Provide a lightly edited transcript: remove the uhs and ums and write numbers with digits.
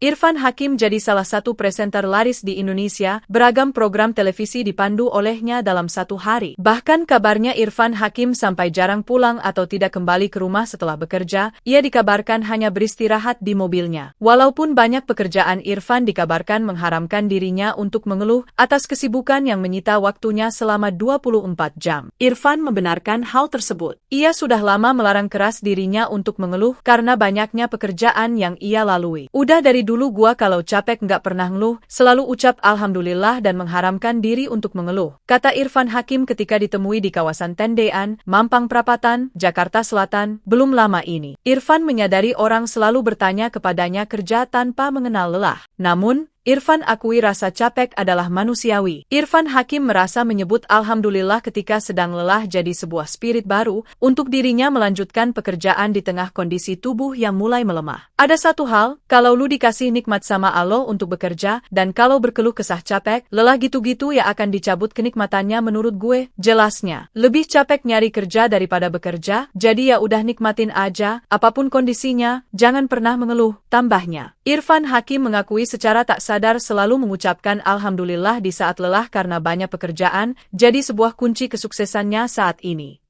Irfan Hakim jadi salah satu presenter laris di Indonesia, beragam program televisi dipandu olehnya dalam satu hari. Bahkan kabarnya Irfan Hakim sampai jarang pulang atau tidak kembali ke rumah setelah bekerja, ia dikabarkan hanya beristirahat di mobilnya. Walaupun banyak pekerjaan, Irfan dikabarkan mengharamkan dirinya untuk mengeluh atas kesibukan yang menyita waktunya selama 24 jam. Irfan membenarkan hal tersebut. Ia sudah lama melarang keras dirinya untuk mengeluh karena banyaknya pekerjaan yang ia lalui. Udah dari dulu gua kalau capek nggak pernah ngeluh, selalu ucap alhamdulillah dan mengharamkan diri untuk mengeluh, kata Irfan Hakim ketika ditemui di kawasan Tendean, Mampang Perapatan, Jakarta Selatan, belum lama ini. Irfan menyadari orang selalu bertanya kepadanya kerja tanpa mengenal lelah. Namun, Irfan akui rasa capek adalah manusiawi. Irfan Hakim merasa menyebut alhamdulillah ketika sedang lelah jadi sebuah spirit baru untuk dirinya melanjutkan pekerjaan di tengah kondisi tubuh yang mulai melemah. Ada satu hal, kalau lu dikasih nikmat sama Allah untuk bekerja, dan kalau berkeluh kesah capek, lelah gitu-gitu ya akan dicabut kenikmatannya menurut gue, jelasnya. Lebih capek nyari kerja daripada bekerja, jadi ya udah nikmatin aja, apapun kondisinya, jangan pernah mengeluh, tambahnya. Irfan Hakim mengakui secara tak sadar selalu mengucapkan alhamdulillah di saat lelah karena banyak pekerjaan, jadi sebuah kunci kesuksesannya saat ini.